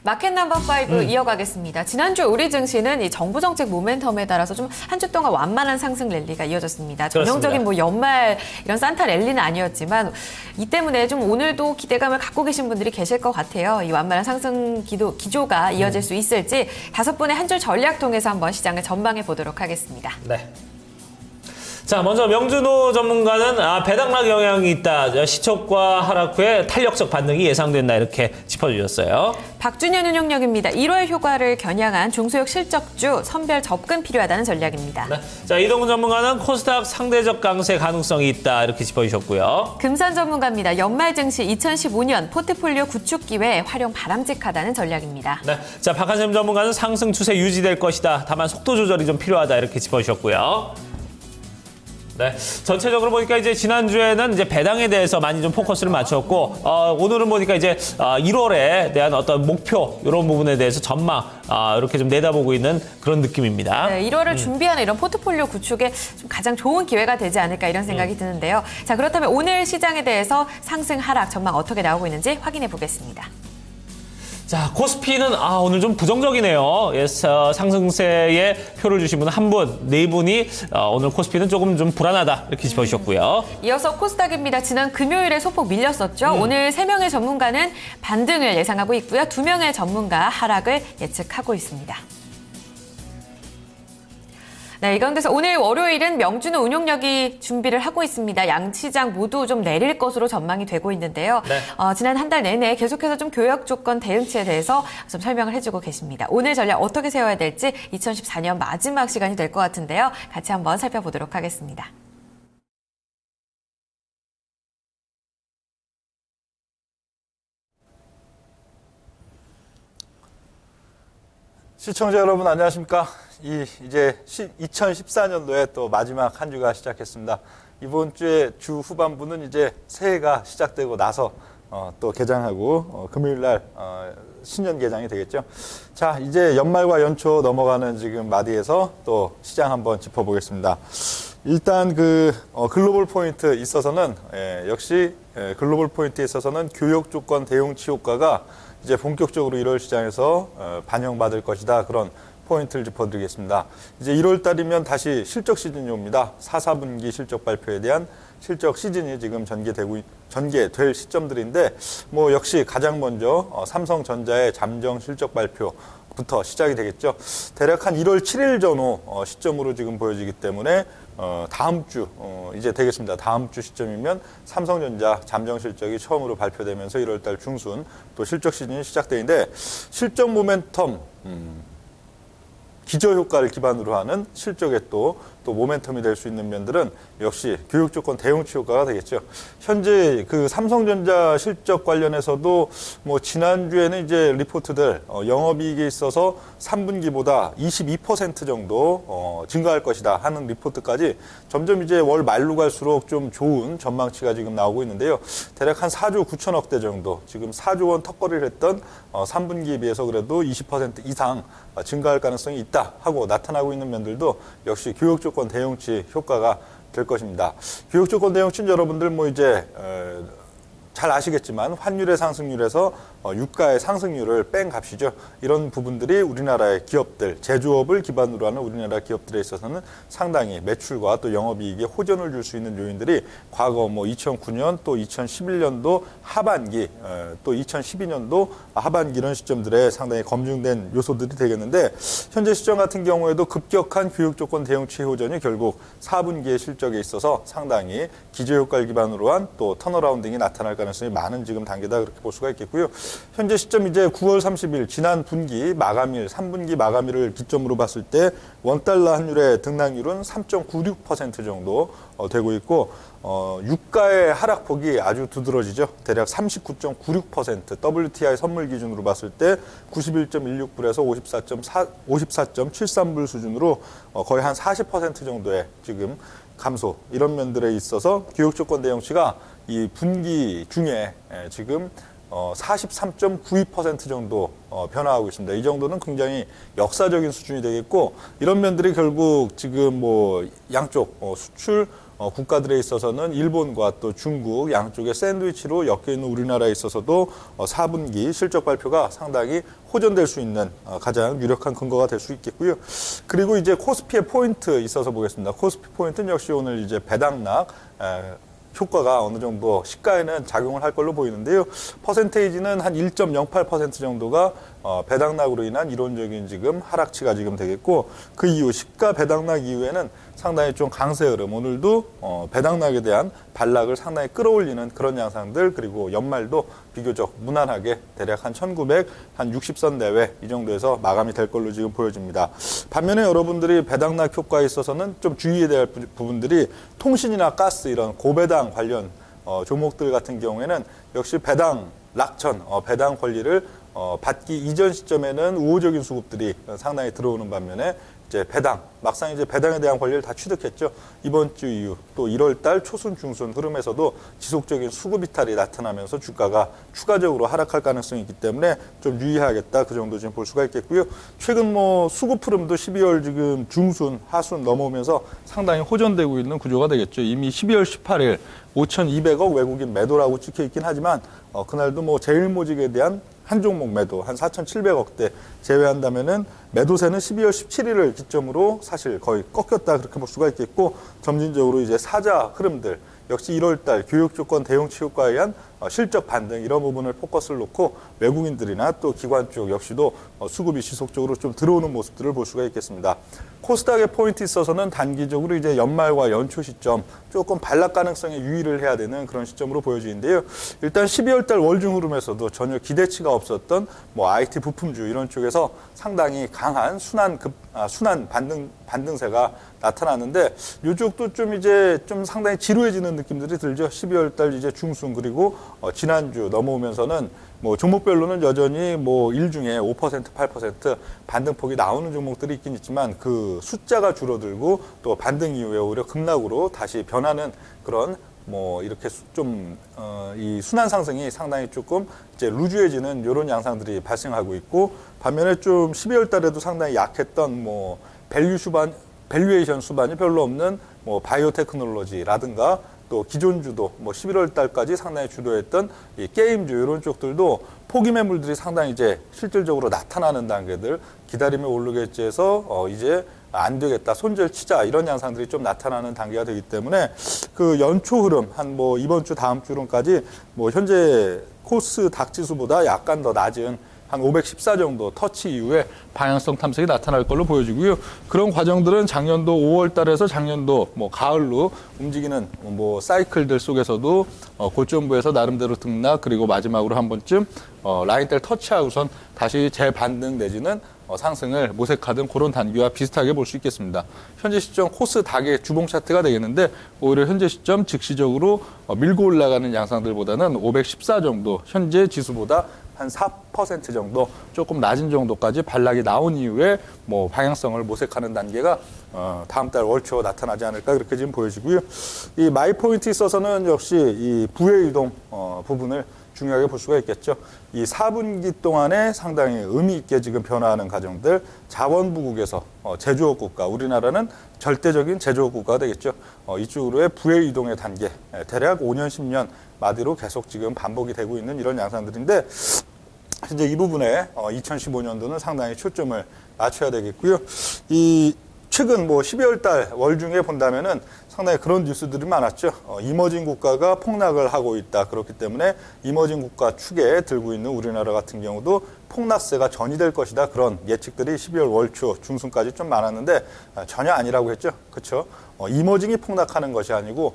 마켓 넘버 5 이어가겠습니다. 지난주 우리 증시는 이 정부 정책 모멘텀에 따라서 좀 한 주 동안 완만한 상승 랠리가 이어졌습니다. 전형적인 뭐 연말 이런 산타 랠리는 아니었지만 이 때문에 좀 오늘도 기대감을 갖고 계신 분들이 계실 것 같아요. 이 완만한 상승 기조가 이어질 수 있을지 5분의 한 줄 전략 통해서 한번 시장을 전망해 보도록 하겠습니다. 네. 자, 먼저 명준호 전문가는 배당락 영향이 있다. 시초가 하락 후에 탄력적 반등이 예상된다. 이렇게 짚어주셨어요. 박준현 운용력입니다. 1월 효과를 겨냥한 중소형 실적주 선별 접근 필요하다는 전략입니다. 네. 자, 이동훈 전문가는 코스닥 상대적 강세 가능성이 있다. 이렇게 짚어주셨고요. 금산 전문가입니다. 연말 증시 2015년 포트폴리오 구축 기회에 활용 바람직하다는 전략입니다. 네. 자, 박한샘 전문가는 상승 추세 유지될 것이다. 다만 속도 조절이 좀 필요하다. 이렇게 짚어주셨고요. 네, 전체적으로 보니까 이제 지난주에는 이제 배당에 대해서 많이 좀 포커스를 맞췄고, 오늘은 보니까 이제 1월에 대한 어떤 목표 이런 부분에 대해서 전망 이렇게 좀 내다보고 있는 그런 느낌입니다. 네, 1월을 준비하는 이런 포트폴리오 구축에 좀 가장 좋은 기회가 되지 않을까 이런 생각이 드는데요. 자, 그렇다면 오늘 시장에 대해서 상승 하락 전망 어떻게 나오고 있는지 확인해 보겠습니다. 자, 코스피는 오늘 좀 부정적이네요. 예, 상승세에 표를 주신 분 한 분, 네 분이 오늘 코스피는 조금 좀 불안하다 이렇게 짚어주셨고요. 이어서 코스닥입니다. 지난 금요일에 소폭 밀렸었죠. 오늘 3명의 전문가는 반등을 예상하고 있고요. 2명의 전문가 하락을 예측하고 있습니다. 네, 이 가운데서 오늘 월요일은 명준호 운용력이 준비를 하고 있습니다. 양시장 모두 좀 내릴 것으로 전망이 되고 있는데요. 네. 지난 한 달 내내 계속해서 좀 교역 조건 대응치에 대해서 좀 설명을 해주고 계십니다. 오늘 전략 어떻게 세워야 될지 2014년 마지막 시간이 될 것 같은데요. 같이 한번 살펴보도록 하겠습니다. 시청자 여러분 안녕하십니까? 이제 2014년도에 또 마지막 한 주가 시작했습니다. 이번 주에 주 후반부는 이제 새해가 시작되고 나서 또 개장하고 금요일 날 신년 개장이 되겠죠. 자, 이제 연말과 연초 넘어가는 지금 마디에서 또 시장 한번 짚어보겠습니다. 일단 글로벌 포인트 있어서는 역시 글로벌 포인트에 있어서는 교역 조건 대응치 효과가 이제 본격적으로 1월 시장에서 반영받을 것이다. 그런 포인트를 짚어드리겠습니다. 이제 1월 달이면 다시 실적 시즌이 옵니다. 4, 4분기 실적 발표에 대한 실적 시즌이 지금 전개될 시점들인데, 뭐 역시 가장 먼저 삼성전자의 잠정 실적 발표부터 시작이 되겠죠. 대략 한 1월 7일 전후 시점으로 지금 보여지기 때문에 다음 주 이제 되겠습니다. 다음 주 시점이면 삼성전자 잠정 실적이 처음으로 발표되면서 1월 달 중순 또 실적 시즌이 시작되는데, 실적 모멘텀 기저효과를 기반으로 하는 실적에 또 모멘텀이 될 수 있는 면들은 역시 교육 조건 대응치 효과가 되겠죠. 현재 삼성전자 실적 관련해서도 뭐 지난주에는 이제 리포트들 영업이익에 있어서 3분기보다 22% 정도 증가할 것이다 하는 리포트까지 점점 이제 월 말로 갈수록 좀 좋은 전망치가 지금 나오고 있는데요. 대략 한 4조 9천억대 정도, 지금 4조 원 턱걸이를 했던 3분기에 비해서 그래도 20% 이상 증가할 가능성이 있다 하고 나타나고 있는 면들도 역시 교육 조건 대응치 효과가 될 것입니다. 교육 조건 대응치는 여러분들 뭐 이제 잘 아시겠지만 환율의 상승률에서 유가의 상승률을 뺀 값이죠. 이런 부분들이 우리나라의 기업들, 제조업을 기반으로 하는 우리나라 기업들에 있어서는 상당히 매출과 또 영업이익에 호전을 줄 수 있는 요인들이 과거 뭐 2009년 또 2011년도 하반기 또 2012년도 하반기 이런 시점들에 상당히 검증된 요소들이 되겠는데, 현재 시점 같은 경우에도 급격한 교육 조건 대응치 호전이 결국 4분기의 실적에 있어서 상당히 기저효과를 기반으로 한 또 턴어라운딩이 나타날 가능성이 많은 지금 단계다, 그렇게 볼 수가 있겠고요. 현재 시점 이제 9월 30일 지난 분기 마감일 3분기 마감일을 기점으로 봤을 때 원달러 환율의 등락률은 3.96% 정도 되고 있고, 유가의 하락폭이 아주 두드러지죠. 대략 39.96%, WTI 선물 기준으로 봤을 때 91.16불에서 54.73불 수준으로 거의 한 40% 정도의 지금 감소, 이런 면들에 있어서 교육 조건 대응치가 이 분기 중에 지금 43.92% 정도 변화하고 있습니다. 이 정도는 굉장히 역사적인 수준이 되겠고, 이런 면들이 결국 지금 뭐 양쪽 수출 국가들에 있어서는 일본과 또 중국 양쪽의 샌드위치로 엮여 있는 우리나라에 있어서도 4분기 실적 발표가 상당히 호전될 수 있는 가장 유력한 근거가 될 수 있겠고요. 그리고 이제 코스피의 포인트 있어서 보겠습니다. 코스피 포인트는 역시 오늘 이제 배당락 효과가 어느 정도 시가에는 작용을 할 걸로 보이는데요. 퍼센테이지는 한 1.08% 정도가 배당락으로 인한 이론적인 지금 하락치가 지금 되겠고, 그 이후 시가 배당락 이후에는 상당히 좀 강세 흐름, 오늘도 배당락에 대한 반락을 상당히 끌어올리는 그런 양상들, 그리고 연말도 비교적 무난하게 대략 한 1960선 내외 이 정도에서 마감이 될 걸로 지금 보여집니다. 반면에 여러분들이 배당락 효과에 있어서는 좀 주의해야 될 부분들이 통신이나 가스 이런 고배당 관련 종목들 같은 경우에는 역시 배당 락천, 배당 권리를 받기 이전 시점에는 우호적인 수급들이 상당히 들어오는 반면에 이제 막상 이제 배당에 대한 권리를 다 취득했죠. 이번 주 이후 또 1월 달 초순 중순 흐름에서도 지속적인 수급 이탈이 나타나면서 주가가 추가적으로 하락할 가능성이 있기 때문에 좀 유의해야겠다. 그 정도 지금 볼 수가 있겠고요. 최근 수급 흐름도 12월 지금 중순, 하순 넘어오면서 상당히 호전되고 있는 구조가 되겠죠. 이미 12월 18일 5,200억 외국인 매도라고 찍혀 있긴 하지만 그날도 제일모직에 대한 한 종목 매도 한 4,700억대 제외한다면은 매도세는 12월 17일을 기점으로 사실 거의 꺾였다 그렇게 볼 수가 있겠고, 점진적으로 이제 사자 흐름들 역시 1월달 교육 조건 대응치 효과에 의한 실적 반등 이런 부분을 포커스를 놓고 외국인들이나 또 기관 쪽 역시도 수급이 지속적으로 좀 들어오는 모습들을 볼 수가 있겠습니다. 코스닥의 포인트 있어서는 단기적으로 이제 연말과 연초 시점 조금 반락 가능성에 유의를 해야 되는 그런 시점으로 보여지는데요. 일단 12월달 월중 흐름에서도 전혀 기대치가 없었던 IT 부품주 이런 쪽에서 상당히 강한 순환 반등세가 나타나는데, 이쪽도 좀 상당히 지루해지는 느낌들이 들죠. 12월달 이제 중순 그리고 지난주 넘어오면서는 종목별로는 여전히 일 중에 5%, 8% 반등폭이 나오는 종목들이 있긴 있지만 그 숫자가 줄어들고 또 반등 이후에 오히려 급락으로 다시 변하는 그런 이렇게 이 순환 상승이 상당히 조금 이제 루즈해지는 이런 양상들이 발생하고 있고, 반면에 좀 12월 달에도 상당히 약했던 밸류에이션 수반이 별로 없는 바이오테크놀로지라든가 또 기존주도 11월 달까지 상당히 주도했던 이 게임주 이런 쪽들도 포기 매물들이 상당히 이제 실질적으로 나타나는 단계들, 기다리며 오르겠지 해서 이제 안 되겠다, 손절 치자 이런 양상들이 좀 나타나는 단계가 되기 때문에 그 연초 흐름 이번 주 다음 주 흐름까지 현재 코스닥 지수보다 약간 더 낮은 한 514 정도 터치 이후에 방향성 탐색이 나타날 걸로 보여지고요. 그런 과정들은 작년도 5월 달에서 작년도 가을로 움직이는 사이클들 속에서도 고점부에서 나름대로 등락, 그리고 마지막으로 한 번쯤 라인대를 터치하고선 다시 재반등 내지는 상승을 모색하던 그런 단계와 비슷하게 볼 수 있겠습니다. 현재 시점 코스닥의 주봉 차트가 되겠는데, 오히려 현재 시점 즉시적으로 밀고 올라가는 양상들보다는 514 정도, 현재 지수보다 한 4% 정도 조금 낮은 정도까지 반락이 나온 이후에 방향성을 모색하는 단계가 다음 달 월초 나타나지 않을까 그렇게 지금 보여지고요. 이 마이 포인트 있어서는 역시 이 부의 이동 부분을 중요하게 볼 수가 있겠죠. 이 4분기 동안에 상당히 의미 있게 지금 변화하는 과정들, 자원부국에서 제조업 국가, 우리나라는 절대적인 제조업 국가가 되겠죠. 이쪽으로의 부의 이동의 단계, 대략 5년, 10년 마디로 계속 지금 반복이 되고 있는 이런 양상들인데, 현재 이 부분에 2015년도는 상당히 초점을 맞춰야 되겠고요. 이 최근 12월 달 월중에 본다면은 상당히 그런 뉴스들이 많았죠. 이머징 국가가 폭락을 하고 있다. 그렇기 때문에 이머징 국가 축에 들고 있는 우리나라 같은 경우도 폭락세가 전이될 것이다. 그런 예측들이 12월 월초 중순까지 좀 많았는데 전혀 아니라고 했죠. 그렇죠? 이머징이 폭락하는 것이 아니고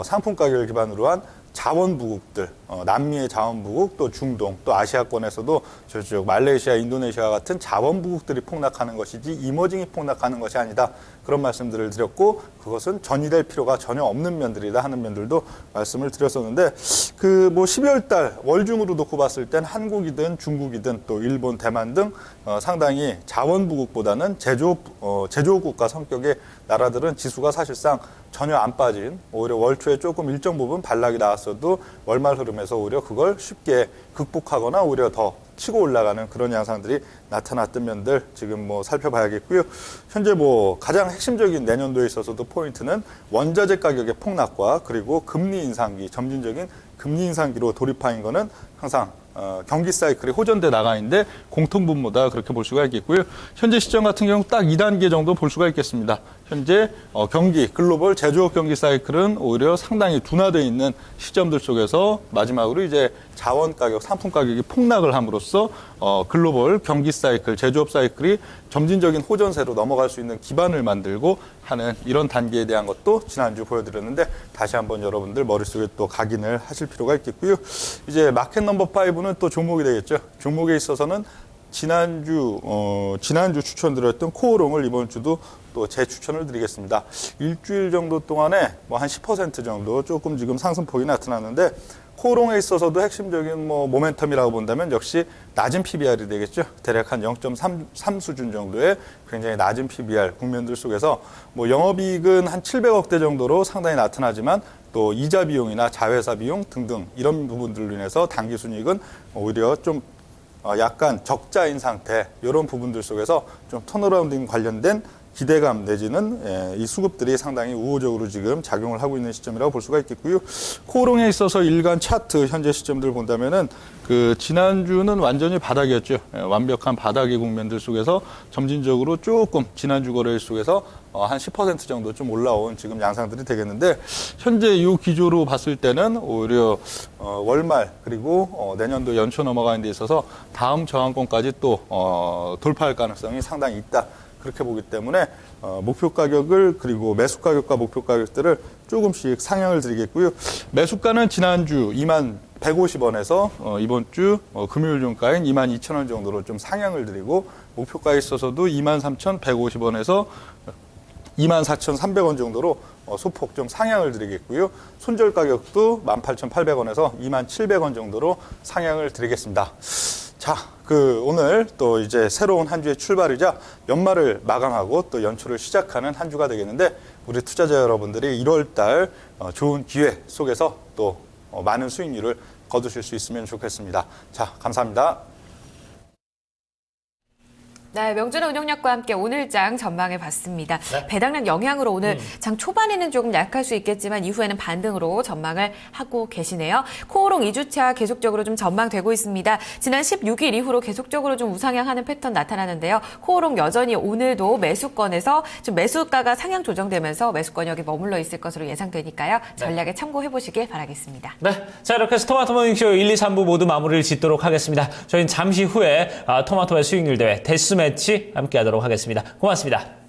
상품 가격을 기반으로 한 자원부국들, 남미의 자원부국, 또 중동, 또 아시아권에서도 저쪽 말레이시아, 인도네시아 같은 자원부국들이 폭락하는 것이지 이머징이 폭락하는 것이 아니다. 그런 말씀들을 드렸고, 그것은 전이될 필요가 전혀 없는 면들이다 하는 면들도 말씀을 드렸었는데, 12월 달 월중으로 놓고 봤을 땐 한국이든 중국이든 또 일본, 대만 등 상당히 자원부국보다는 제조업 국가 성격의 나라들은 지수가 사실상 전혀 안 빠진, 오히려 월초에 조금 일정 부분 반락이 나왔어도 월말 흐름에서 오히려 그걸 쉽게 극복하거나 오히려 더 치고 올라가는 그런 양상들이 나타났던 면들 지금 뭐 살펴봐야겠고요. 현재 뭐 가장 핵심적인 내년도에 있어서도 포인트는 원자재 가격의 폭락과 그리고 금리 인상기, 점진적인 금리 인상기로 돌입한 거는 항상 경기 사이클이 호전돼 나가 있는데 공통분모다 그렇게 볼 수가 있겠고요. 현재 시점 같은 경우 딱 2단계 정도 볼 수가 있겠습니다. 현재 경기, 글로벌 제조업 경기 사이클은 오히려 상당히 둔화되어 있는 시점들 속에서 마지막으로 이제 자원 가격, 상품 가격이 폭락을 함으로써 글로벌 경기 사이클, 제조업 사이클이 점진적인 호전세로 넘어갈 수 있는 기반을 만들고 하는 이런 단계에 대한 것도 지난주 보여드렸는데 다시 한번 여러분들 머릿속에 또 각인을 하실 필요가 있겠고요. 이제 마켓 넘버 5는 또 종목이 되겠죠. 종목에 있어서는 지난주 추천드렸던 코오롱을 이번 주도 또 재추천을 드리겠습니다. 일주일 정도 동안에 뭐 한 10% 정도 조금 지금 상승폭이 나타났는데 코오롱에 있어서도 핵심적인 뭐 모멘텀이라고 본다면 역시 낮은 PBR이 되겠죠. 대략 한 0.3 수준 정도의 굉장히 낮은 PBR 국면들 속에서 뭐 영업이익은 한 700억대 정도로 상당히 나타나지만 또 이자 비용이나 자회사 비용 등등 이런 부분들로 인해서 당기 순이익은 오히려 좀 약간 적자인 상태 이런 부분들 속에서 좀 턴어라운딩 관련된 기대감 내지는 이 수급들이 상당히 우호적으로 지금 작용을 하고 있는 시점이라고 볼 수가 있겠고요. 코오롱에 있어서 일간 차트 현재 시점들 본다면은 그 지난주는 완전히 바닥이었죠. 완벽한 바닥의 국면들 속에서 점진적으로 조금 지난주 거래일 속에서 한 10% 정도 좀 올라온 지금 양상들이 되겠는데 현재 이 기조로 봤을 때는 오히려 월말 그리고 내년도 연초 넘어가는 데 있어서 다음 저항권까지 또 돌파할 가능성이 상당히 있다. 그렇게 보기 때문에 목표 가격을 그리고 매수 가격과 목표 가격들을 조금씩 상향을 드리겠고요. 매수가는 지난주 2만 150원에서 이번 주 금요일 종가인 2만 2천 원 정도로 좀 상향을 드리고 목표가에 있어서도 2만 3,150원에서 2만 4,300원 정도로 소폭 좀 상향을 드리겠고요. 손절 가격도 18,800원에서 2만 700원 정도로 상향을 드리겠습니다. 자, 오늘 또 이제 새로운 한 주의 출발이자 연말을 마감하고 또 연초를 시작하는 한 주가 되겠는데 우리 투자자 여러분들이 1월 달 좋은 기회 속에서 또 많은 수익률을 거두실 수 있으면 좋겠습니다. 자, 감사합니다. 네, 명준의 운영력과 함께 오늘 장 전망해 봤습니다. 네. 배당량 영향으로 오늘 장 초반에는 조금 약할 수 있겠지만 이후에는 반등으로 전망을 하고 계시네요. 코오롱 2주차 계속적으로 좀 전망되고 있습니다. 지난 16일 이후로 계속적으로 좀 우상향하는 패턴 나타나는데요. 코오롱 여전히 오늘도 매수권에서 좀 매수가가 상향 조정되면서 매수권 여기 머물러 있을 것으로 예상되니까요. 전략에 참고해 보시길 바라겠습니다. 네. 자, 이렇게 해서 토마토 모닝쇼 1, 2, 3부 모두 마무리를 짓도록 하겠습니다. 저희는 잠시 후에 토마토의 수익률 대회 데스매치 함께 하도록 하겠습니다. 고맙습니다.